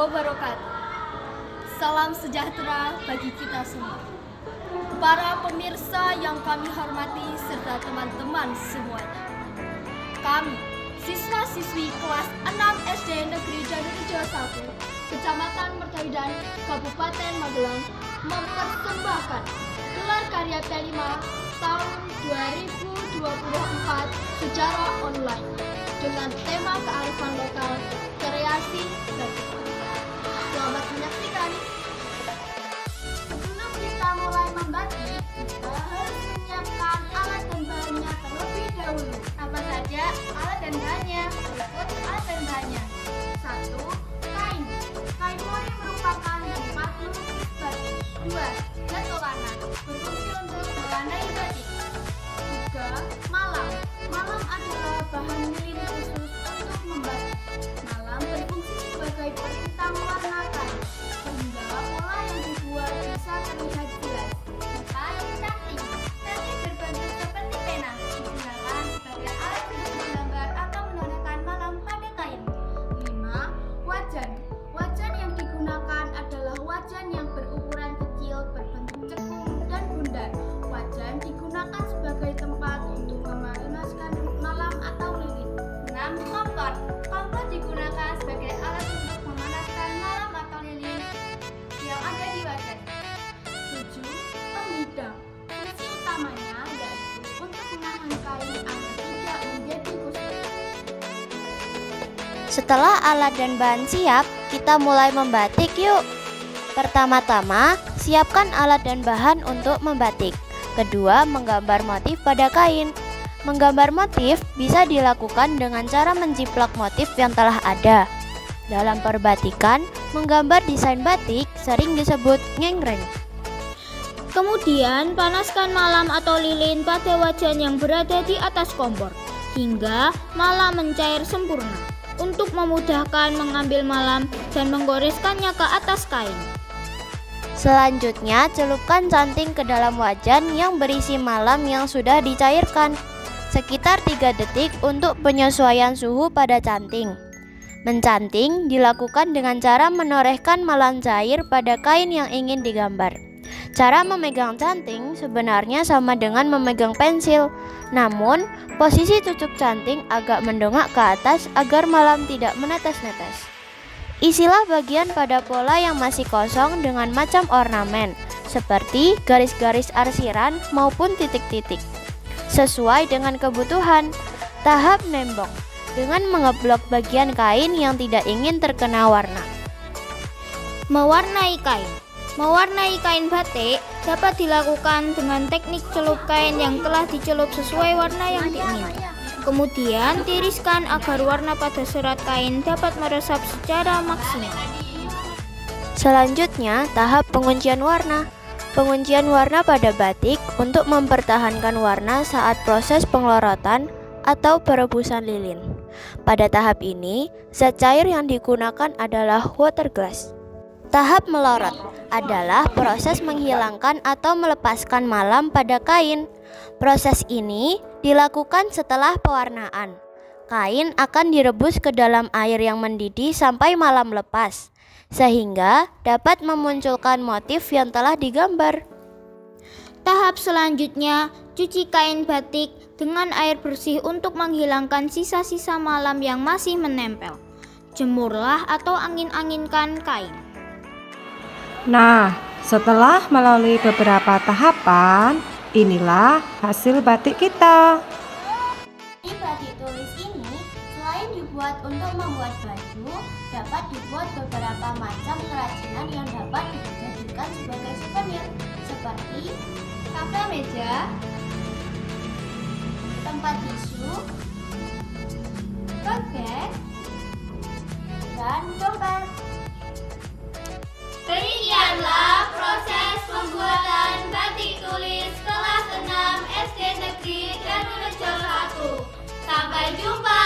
wabarakatuh. Salam sejahtera bagi kita semua. Para pemirsa yang kami hormati serta teman-teman semuanya. Kami, siswa-siswi kelas 6 SD Negeri Danurejo 1, Kecamatan Mertaidan, Kabupaten Magelang, mempersembahkan gelar karya P5 tahun 2024 secara online dengan tema kearifan lokal, kreasi batik. Selamat menyaksikan. Sebelum kita mulai membatik, kita harus menyiapkan alat dan bahannya terlebih dahulu. Apa saja alat dan bahannya? Berikut alat dan bahannya. 1. Kain. Kain mori merupakan tempat melukis batik. 2. Cat pewarna, berfungsi untuk mewarnai batik. 3. Malam. Malam adalah bahan lilin khusus untuk membatik. Malam berfungsi sebagai pelintang warna kain, sehingga pola yang dibuat bisa terlihat jelas. 4. Canting. Canting berbentuk seperti pena, digunakan sebagai alat untuk menggambar atau menandakan malam pada kain. 5. Wajan. Wajan yang digunakan adalah wajan yang berukuran kecil, berbentuk cekung dan bundar. Wajan digunakan sebagai tempat untuk memanaskan malam atau lilin. 6. Kompor. Kompor digunakan sebagai alat untuk memanaskan malam atau lilin yang ada di wajan. 7. Pembidang. Fungsi utamanya yaitu untuk menahan kain agar tidak menjadi kusut. Setelah alat dan bahan siap, kita mulai membatik yuk. Pertama-tama, siapkan alat dan bahan untuk membatik. Kedua, menggambar motif pada kain. Menggambar motif bisa dilakukan dengan cara menjiplak motif yang telah ada. Dalam perbatikan, menggambar desain batik sering disebut ngengreng. Kemudian, panaskan malam atau lilin pada wajan yang berada di atas kompor hingga malam mencair sempurna untuk memudahkan mengambil malam dan menggoreskannya ke atas kain. Selanjutnya, celupkan canting ke dalam wajan yang berisi malam yang sudah dicairkan. Sekitar 3 detik untuk penyesuaian suhu pada canting. Mencanting dilakukan dengan cara menorehkan malam cair pada kain yang ingin digambar. Cara memegang canting sebenarnya sama dengan memegang pensil, namun posisi cucuk canting agak mendongak ke atas agar malam tidak menetes-netes. Isilah bagian pada pola yang masih kosong dengan macam ornamen, seperti garis-garis arsiran maupun titik-titik. Sesuai dengan kebutuhan. Tahap nembok, dengan mengeblok bagian kain yang tidak ingin terkena warna. Mewarnai kain. Mewarnai kain batik dapat dilakukan dengan teknik celup kain yang telah dicelup sesuai warna yang diinginkan. Kemudian tiriskan agar warna pada serat kain dapat meresap secara maksimal. Selanjutnya, tahap penguncian warna. Penguncian warna pada batik untuk mempertahankan warna saat proses penglorotan atau perebusan lilin. Pada tahap ini, zat cair yang digunakan adalah water glass. Tahap melorot adalah proses menghilangkan atau melepaskan malam pada kain. Proses ini dilakukan setelah pewarnaan. Kain akan direbus ke dalam air yang mendidih sampai malam lepas, sehingga dapat memunculkan motif yang telah digambar. Tahap selanjutnya, cuci kain batik dengan air bersih untuk menghilangkan sisa-sisa malam yang masih menempel. Jemurlah atau angin-anginkan kain. Nah, setelah melalui beberapa tahapan, inilah hasil batik kita. Di batik tulis ini, selain dibuat untuk membuat baju, dapat dibuat beberapa macam kerajinan yang dapat dijadikan sebagai souvenir, seperti kafe meja, tempat tisu, tote bag, dan dompet. Demikianlah proses pembuatan batik tulis kelas 6 SD Negeri Danurejo 1. Sampai jumpa.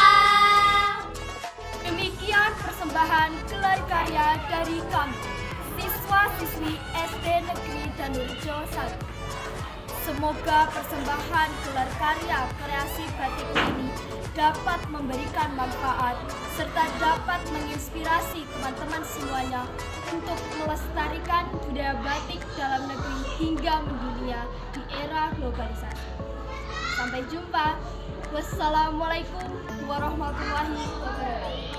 Demikian persembahan gelar karya dari kami, siswa-siswi SD Negeri Danurejo 1. Semoga persembahan gelar karya kreasi batik ini dapat memberikan manfaat serta dapat menginspirasi teman-teman semuanya untuk melestarikan budaya batik dalam negeri hingga mendunia di era globalisasi. Sampai jumpa. Wassalamualaikum warahmatullahi wabarakatuh.